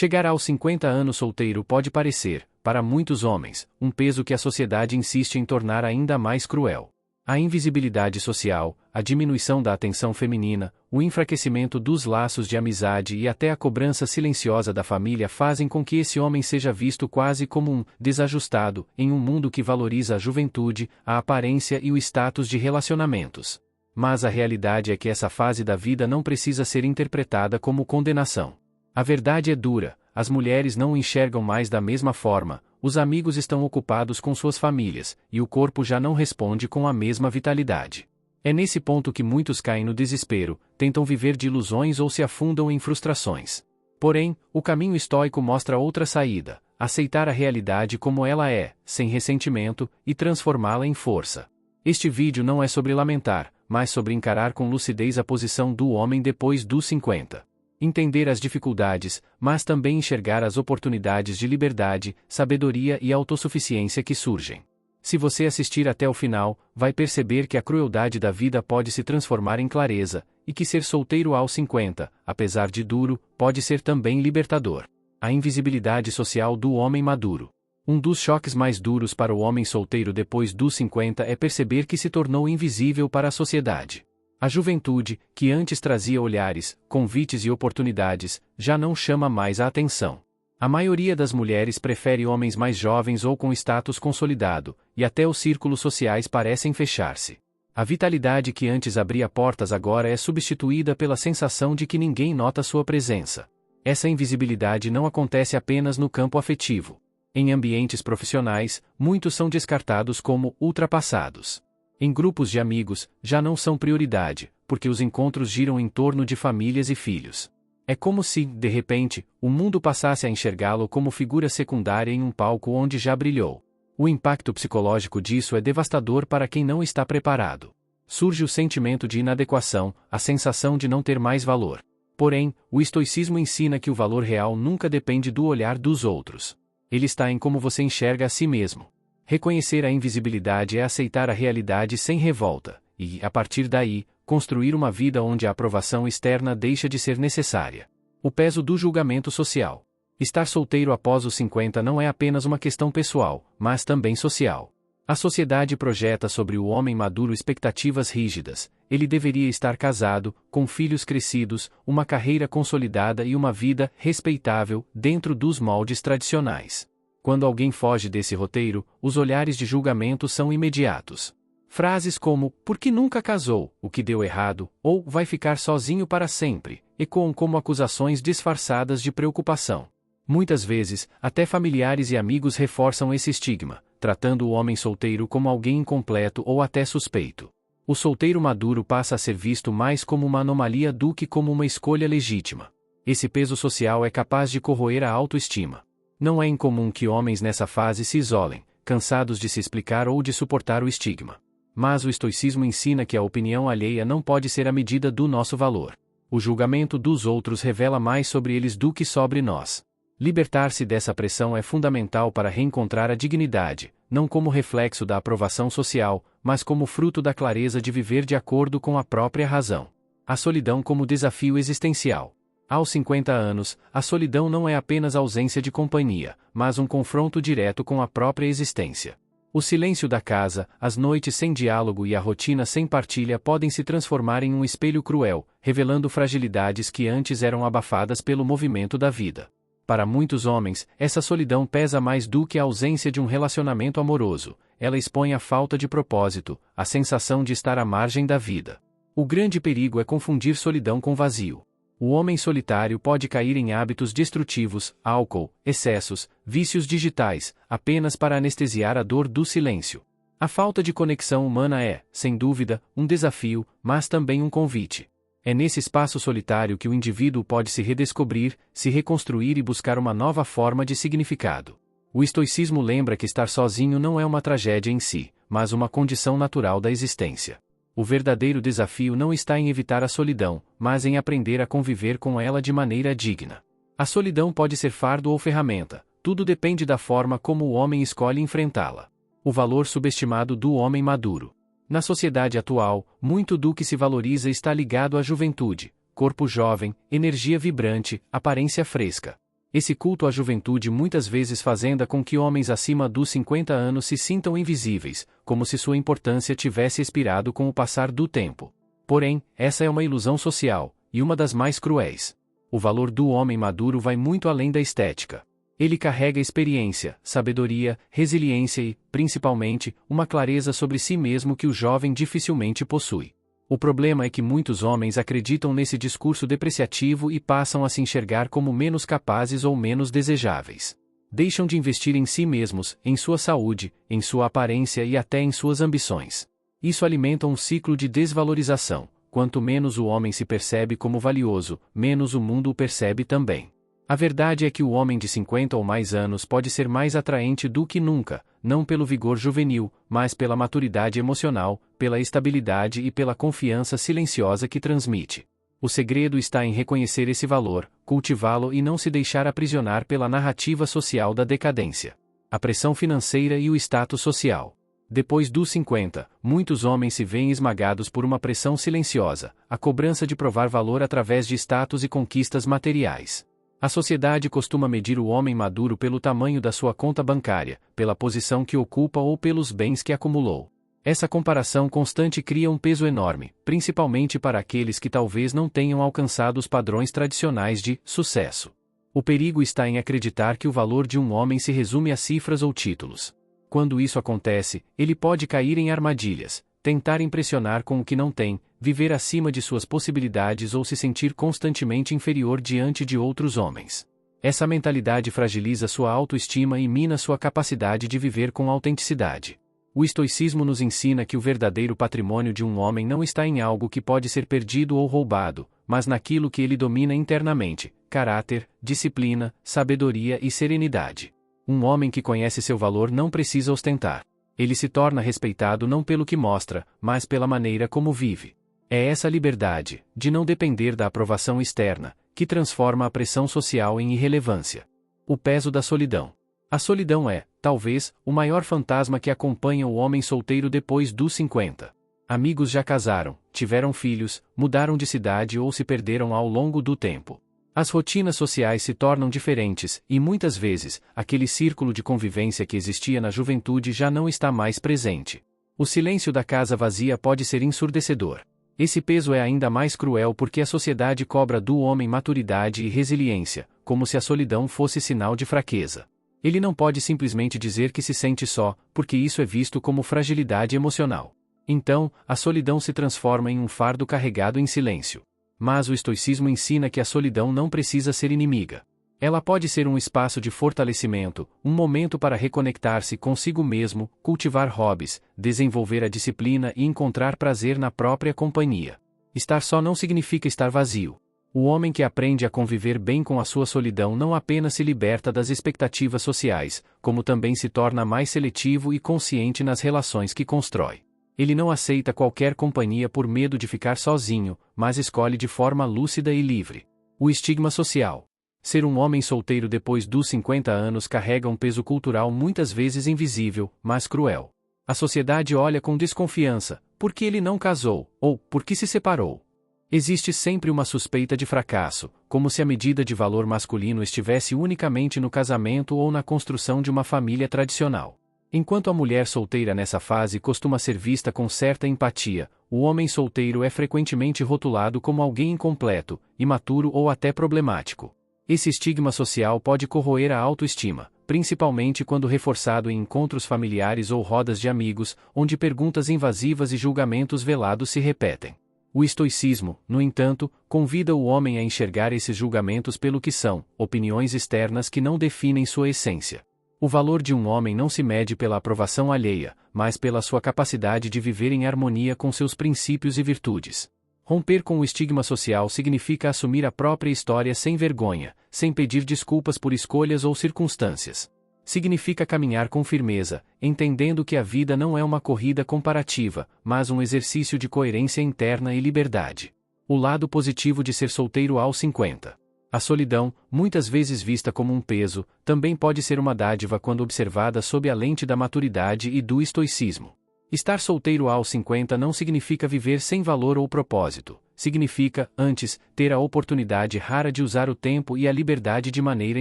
Chegar aos 50 anos solteiro pode parecer, para muitos homens, um peso que a sociedade insiste em tornar ainda mais cruel. A invisibilidade social, a diminuição da atenção feminina, o enfraquecimento dos laços de amizade e até a cobrança silenciosa da família fazem com que esse homem seja visto quase como um desajustado, em um mundo que valoriza a juventude, a aparência e o status de relacionamentos. Mas a realidade é que essa fase da vida não precisa ser interpretada como condenação. A verdade é dura, as mulheres não o enxergam mais da mesma forma, os amigos estão ocupados com suas famílias, e o corpo já não responde com a mesma vitalidade. É nesse ponto que muitos caem no desespero, tentam viver de ilusões ou se afundam em frustrações. Porém, o caminho estoico mostra outra saída: aceitar a realidade como ela é, sem ressentimento, e transformá-la em força. Este vídeo não é sobre lamentar, mas sobre encarar com lucidez a posição do homem depois dos 50. Entender as dificuldades, mas também enxergar as oportunidades de liberdade, sabedoria e autossuficiência que surgem. Se você assistir até o final, vai perceber que a crueldade da vida pode se transformar em clareza, e que ser solteiro aos 50, apesar de duro, pode ser também libertador. A invisibilidade social do homem maduro. Um dos choques mais duros para o homem solteiro depois dos 50 é perceber que se tornou invisível para a sociedade. A juventude, que antes trazia olhares, convites e oportunidades, já não chama mais a atenção. A maioria das mulheres prefere homens mais jovens ou com status consolidado, e até os círculos sociais parecem fechar-se. A vitalidade que antes abria portas agora é substituída pela sensação de que ninguém nota sua presença. Essa invisibilidade não acontece apenas no campo afetivo. Em ambientes profissionais, muitos são descartados como ultrapassados. Em grupos de amigos, já não são prioridade, porque os encontros giram em torno de famílias e filhos. É como se, de repente, o mundo passasse a enxergá-lo como figura secundária em um palco onde já brilhou. O impacto psicológico disso é devastador para quem não está preparado. Surge o sentimento de inadequação, a sensação de não ter mais valor. Porém, o estoicismo ensina que o valor real nunca depende do olhar dos outros. Ele está em como você enxerga a si mesmo. Reconhecer a invisibilidade é aceitar a realidade sem revolta, e, a partir daí, construir uma vida onde a aprovação externa deixa de ser necessária. O peso do julgamento social. Estar solteiro após os 50 não é apenas uma questão pessoal, mas também social. A sociedade projeta sobre o homem maduro expectativas rígidas: ele deveria estar casado, com filhos crescidos, uma carreira consolidada e uma vida respeitável dentro dos moldes tradicionais. Quando alguém foge desse roteiro, os olhares de julgamento são imediatos. Frases como, por que nunca casou, o que deu errado, ou vai ficar sozinho para sempre, ecoam como acusações disfarçadas de preocupação. Muitas vezes, até familiares e amigos reforçam esse estigma, tratando o homem solteiro como alguém incompleto ou até suspeito. O solteiro maduro passa a ser visto mais como uma anomalia do que como uma escolha legítima. Esse peso social é capaz de corroer a autoestima. Não é incomum que homens nessa fase se isolem, cansados de se explicar ou de suportar o estigma. Mas o estoicismo ensina que a opinião alheia não pode ser a medida do nosso valor. O julgamento dos outros revela mais sobre eles do que sobre nós. Libertar-se dessa pressão é fundamental para reencontrar a dignidade, não como reflexo da aprovação social, mas como fruto da clareza de viver de acordo com a própria razão. A solidão como desafio existencial. Aos 50 anos, a solidão não é apenas ausência de companhia, mas um confronto direto com a própria existência. O silêncio da casa, as noites sem diálogo e a rotina sem partilha podem se transformar em um espelho cruel, revelando fragilidades que antes eram abafadas pelo movimento da vida. Para muitos homens, essa solidão pesa mais do que a ausência de um relacionamento amoroso. Ela expõe a falta de propósito, a sensação de estar à margem da vida. O grande perigo é confundir solidão com vazio. O homem solitário pode cair em hábitos destrutivos, álcool, excessos, vícios digitais, apenas para anestesiar a dor do silêncio. A falta de conexão humana é, sem dúvida, um desafio, mas também um convite. É nesse espaço solitário que o indivíduo pode se redescobrir, se reconstruir e buscar uma nova forma de significado. O estoicismo lembra que estar sozinho não é uma tragédia em si, mas uma condição natural da existência. O verdadeiro desafio não está em evitar a solidão, mas em aprender a conviver com ela de maneira digna. A solidão pode ser fardo ou ferramenta, tudo depende da forma como o homem escolhe enfrentá-la. O valor subestimado do homem maduro. Na sociedade atual, muito do que se valoriza está ligado à juventude, corpo jovem, energia vibrante, aparência fresca. Esse culto à juventude muitas vezes fazenda com que homens acima dos 50 anos se sintam invisíveis, como se sua importância tivesse expirado com o passar do tempo. Porém, essa é uma ilusão social, e uma das mais cruéis. O valor do homem maduro vai muito além da estética. Ele carrega experiência, sabedoria, resiliência e, principalmente, uma clareza sobre si mesmo que o jovem dificilmente possui. O problema é que muitos homens acreditam nesse discurso depreciativo e passam a se enxergar como menos capazes ou menos desejáveis. Deixam de investir em si mesmos, em sua saúde, em sua aparência e até em suas ambições. Isso alimenta um ciclo de desvalorização. Quanto menos o homem se percebe como valioso, menos o mundo o percebe também. A verdade é que o homem de 50 ou mais anos pode ser mais atraente do que nunca, não pelo vigor juvenil, mas pela maturidade emocional, pela estabilidade e pela confiança silenciosa que transmite. O segredo está em reconhecer esse valor, cultivá-lo e não se deixar aprisionar pela narrativa social da decadência. A pressão financeira e o status social. Depois dos 50, muitos homens se veem esmagados por uma pressão silenciosa, a cobrança de provar valor através de status e conquistas materiais. A sociedade costuma medir o homem maduro pelo tamanho da sua conta bancária, pela posição que ocupa ou pelos bens que acumulou. Essa comparação constante cria um peso enorme, principalmente para aqueles que talvez não tenham alcançado os padrões tradicionais de sucesso. O perigo está em acreditar que o valor de um homem se resume a cifras ou títulos. Quando isso acontece, ele pode cair em armadilhas, tentar impressionar com o que não tem, viver acima de suas possibilidades ou se sentir constantemente inferior diante de outros homens. Essa mentalidade fragiliza sua autoestima e mina sua capacidade de viver com autenticidade. O estoicismo nos ensina que o verdadeiro patrimônio de um homem não está em algo que pode ser perdido ou roubado, mas naquilo que ele domina internamente: caráter, disciplina, sabedoria e serenidade. Um homem que conhece seu valor não precisa ostentar. Ele se torna respeitado não pelo que mostra, mas pela maneira como vive. É essa liberdade, de não depender da aprovação externa, que transforma a pressão social em irrelevância. O peso da solidão. A solidão é, talvez, o maior fantasma que acompanha o homem solteiro depois dos 50. Amigos já casaram, tiveram filhos, mudaram de cidade ou se perderam ao longo do tempo. As rotinas sociais se tornam diferentes, e muitas vezes, aquele círculo de convivência que existia na juventude já não está mais presente. O silêncio da casa vazia pode ser ensurdecedor. Esse peso é ainda mais cruel porque a sociedade cobra do homem maturidade e resiliência, como se a solidão fosse sinal de fraqueza. Ele não pode simplesmente dizer que se sente só, porque isso é visto como fragilidade emocional. Então, a solidão se transforma em um fardo carregado em silêncio. Mas o estoicismo ensina que a solidão não precisa ser inimiga. Ela pode ser um espaço de fortalecimento, um momento para reconectar-se consigo mesmo, cultivar hobbies, desenvolver a disciplina e encontrar prazer na própria companhia. Estar só não significa estar vazio. O homem que aprende a conviver bem com a sua solidão não apenas se liberta das expectativas sociais, como também se torna mais seletivo e consciente nas relações que constrói. Ele não aceita qualquer companhia por medo de ficar sozinho, mas escolhe de forma lúcida e livre. O estigma social. Ser um homem solteiro depois dos 50 anos carrega um peso cultural muitas vezes invisível, mas cruel. A sociedade olha com desconfiança, porque ele não casou, ou porque se separou. Existe sempre uma suspeita de fracasso, como se a medida de valor masculino estivesse unicamente no casamento ou na construção de uma família tradicional. Enquanto a mulher solteira nessa fase costuma ser vista com certa empatia, o homem solteiro é frequentemente rotulado como alguém incompleto, imaturo ou até problemático. Esse estigma social pode corroer a autoestima, principalmente quando reforçado em encontros familiares ou rodas de amigos, onde perguntas invasivas e julgamentos velados se repetem. O estoicismo, no entanto, convida o homem a enxergar esses julgamentos pelo que são, opiniões externas que não definem sua essência. O valor de um homem não se mede pela aprovação alheia, mas pela sua capacidade de viver em harmonia com seus princípios e virtudes. Romper com o estigma social significa assumir a própria história sem vergonha, sem pedir desculpas por escolhas ou circunstâncias. Significa caminhar com firmeza, entendendo que a vida não é uma corrida comparativa, mas um exercício de coerência interna e liberdade. O lado positivo de ser solteiro aos 50. A solidão, muitas vezes vista como um peso, também pode ser uma dádiva quando observada sob a lente da maturidade e do estoicismo. Estar solteiro aos 50 não significa viver sem valor ou propósito, significa, antes, ter a oportunidade rara de usar o tempo e a liberdade de maneira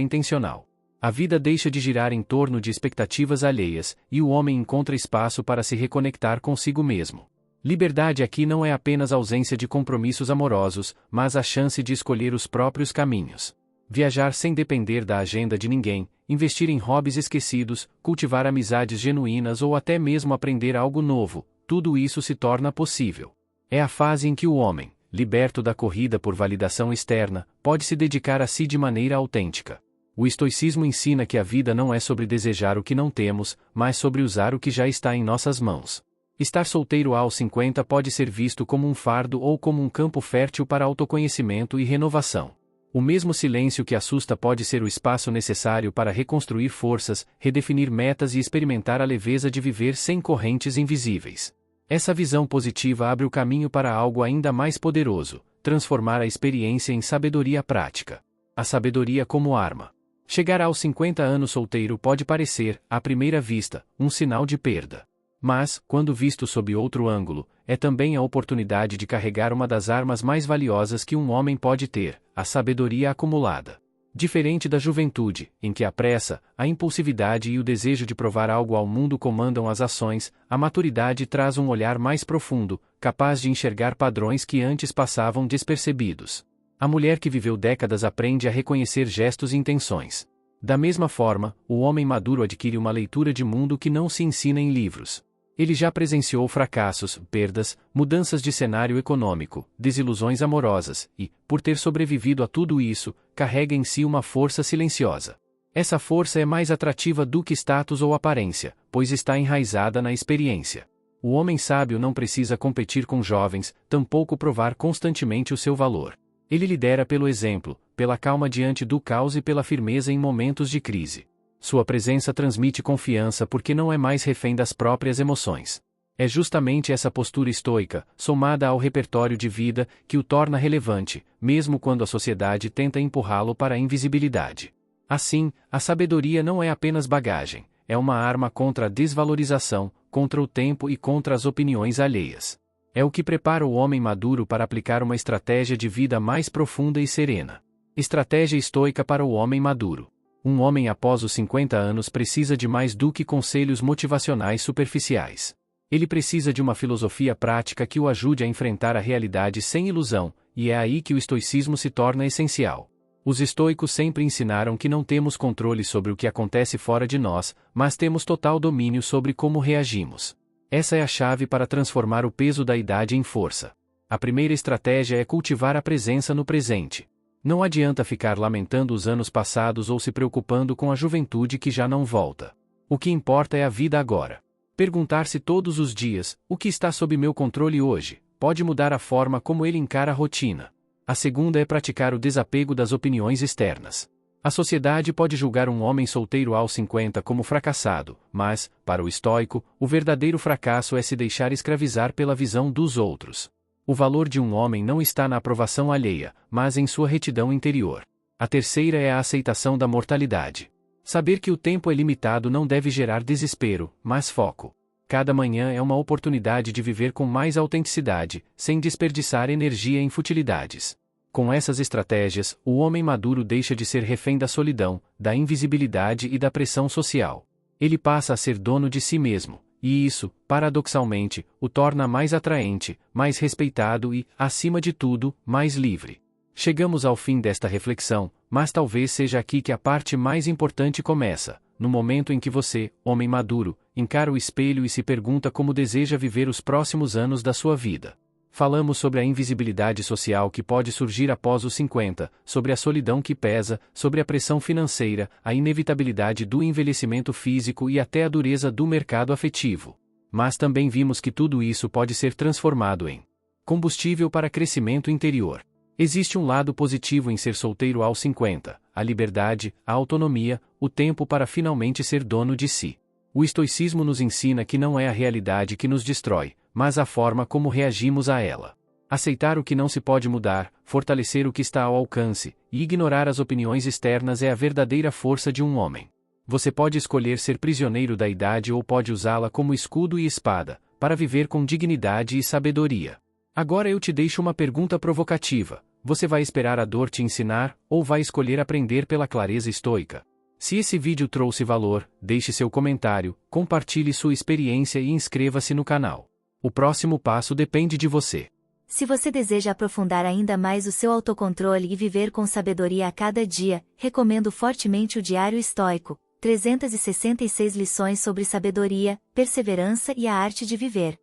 intencional. A vida deixa de girar em torno de expectativas alheias, e o homem encontra espaço para se reconectar consigo mesmo. Liberdade aqui não é apenas ausência de compromissos amorosos, mas a chance de escolher os próprios caminhos. Viajar sem depender da agenda de ninguém, investir em hobbies esquecidos, cultivar amizades genuínas ou até mesmo aprender algo novo, tudo isso se torna possível. É a fase em que o homem, liberto da corrida por validação externa, pode se dedicar a si de maneira autêntica. O estoicismo ensina que a vida não é sobre desejar o que não temos, mas sobre usar o que já está em nossas mãos. Estar solteiro aos 50 pode ser visto como um fardo ou como um campo fértil para autoconhecimento e renovação. O mesmo silêncio que assusta pode ser o espaço necessário para reconstruir forças, redefinir metas e experimentar a leveza de viver sem correntes invisíveis. Essa visão positiva abre o caminho para algo ainda mais poderoso: transformar a experiência em sabedoria prática. A sabedoria como arma. Chegar aos 50 anos solteiro pode parecer, à primeira vista, um sinal de perda. Mas, quando visto sob outro ângulo, é também a oportunidade de carregar uma das armas mais valiosas que um homem pode ter: a sabedoria acumulada. Diferente da juventude, em que a pressa, a impulsividade e o desejo de provar algo ao mundo comandam as ações, a maturidade traz um olhar mais profundo, capaz de enxergar padrões que antes passavam despercebidos. A mulher que viveu décadas aprende a reconhecer gestos e intenções. Da mesma forma, o homem maduro adquire uma leitura de mundo que não se ensina em livros. Ele já presenciou fracassos, perdas, mudanças de cenário econômico, desilusões amorosas e, por ter sobrevivido a tudo isso, carrega em si uma força silenciosa. Essa força é mais atrativa do que status ou aparência, pois está enraizada na experiência. O homem sábio não precisa competir com jovens, tampouco provar constantemente o seu valor. Ele lidera pelo exemplo, pela calma diante do caos e pela firmeza em momentos de crise. Sua presença transmite confiança porque não é mais refém das próprias emoções. É justamente essa postura estoica, somada ao repertório de vida, que o torna relevante, mesmo quando a sociedade tenta empurrá-lo para a invisibilidade. Assim, a sabedoria não é apenas bagagem, é uma arma contra a desvalorização, contra o tempo e contra as opiniões alheias. É o que prepara o homem maduro para aplicar uma estratégia de vida mais profunda e serena. Estratégia estoica para o homem maduro. Um homem após os 50 anos precisa de mais do que conselhos motivacionais superficiais. Ele precisa de uma filosofia prática que o ajude a enfrentar a realidade sem ilusão, e é aí que o estoicismo se torna essencial. Os estoicos sempre ensinaram que não temos controle sobre o que acontece fora de nós, mas temos total domínio sobre como reagimos. Essa é a chave para transformar o peso da idade em força. A primeira estratégia é cultivar a presença no presente. Não adianta ficar lamentando os anos passados ou se preocupando com a juventude que já não volta. O que importa é a vida agora. Perguntar-se todos os dias: o que está sob meu controle hoje, pode mudar a forma como ele encara a rotina. A segunda é praticar o desapego das opiniões externas. A sociedade pode julgar um homem solteiro aos 50 como fracassado, mas, para o estoico, o verdadeiro fracasso é se deixar escravizar pela visão dos outros. O valor de um homem não está na aprovação alheia, mas em sua retidão interior. A terceira é a aceitação da mortalidade. Saber que o tempo é limitado não deve gerar desespero, mas foco. Cada manhã é uma oportunidade de viver com mais autenticidade, sem desperdiçar energia em futilidades. Com essas estratégias, o homem maduro deixa de ser refém da solidão, da invisibilidade e da pressão social. Ele passa a ser dono de si mesmo, e isso, paradoxalmente, o torna mais atraente, mais respeitado e, acima de tudo, mais livre. Chegamos ao fim desta reflexão, mas talvez seja aqui que a parte mais importante começa, no momento em que você, homem maduro, encara o espelho e se pergunta como deseja viver os próximos anos da sua vida. Falamos sobre a invisibilidade social que pode surgir após os 50, sobre a solidão que pesa, sobre a pressão financeira, a inevitabilidade do envelhecimento físico e até a dureza do mercado afetivo. Mas também vimos que tudo isso pode ser transformado em combustível para crescimento interior. Existe um lado positivo em ser solteiro aos 50, a liberdade, a autonomia, o tempo para finalmente ser dono de si. O estoicismo nos ensina que não é a realidade que nos destrói, mas a forma como reagimos a ela. Aceitar o que não se pode mudar, fortalecer o que está ao alcance, e ignorar as opiniões externas é a verdadeira força de um homem. Você pode escolher ser prisioneiro da idade ou pode usá-la como escudo e espada, para viver com dignidade e sabedoria. Agora eu te deixo uma pergunta provocativa. Você vai esperar a dor te ensinar, ou vai escolher aprender pela clareza estoica? Se esse vídeo trouxe valor, deixe seu comentário, compartilhe sua experiência e inscreva-se no canal. O próximo passo depende de você. Se você deseja aprofundar ainda mais o seu autocontrole e viver com sabedoria a cada dia, recomendo fortemente o Diário Estoico, 366 lições sobre sabedoria, perseverança e a arte de viver.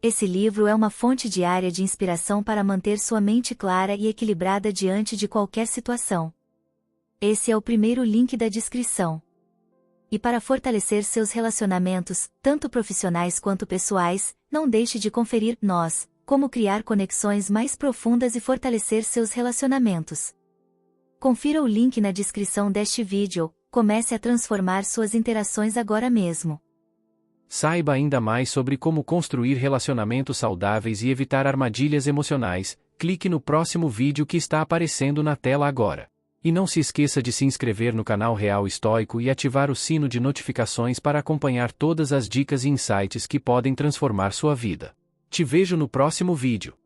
Esse livro é uma fonte diária de inspiração para manter sua mente clara e equilibrada diante de qualquer situação. Esse é o primeiro link da descrição. E para fortalecer seus relacionamentos, tanto profissionais quanto pessoais, não deixe de conferir Nós, como criar conexões mais profundas e fortalecer seus relacionamentos. Confira o link na descrição deste vídeo, comece a transformar suas interações agora mesmo. Saiba ainda mais sobre como construir relacionamentos saudáveis e evitar armadilhas emocionais, clique no próximo vídeo que está aparecendo na tela agora. E não se esqueça de se inscrever no canal Real Estoico e ativar o sino de notificações para acompanhar todas as dicas e insights que podem transformar sua vida. Te vejo no próximo vídeo.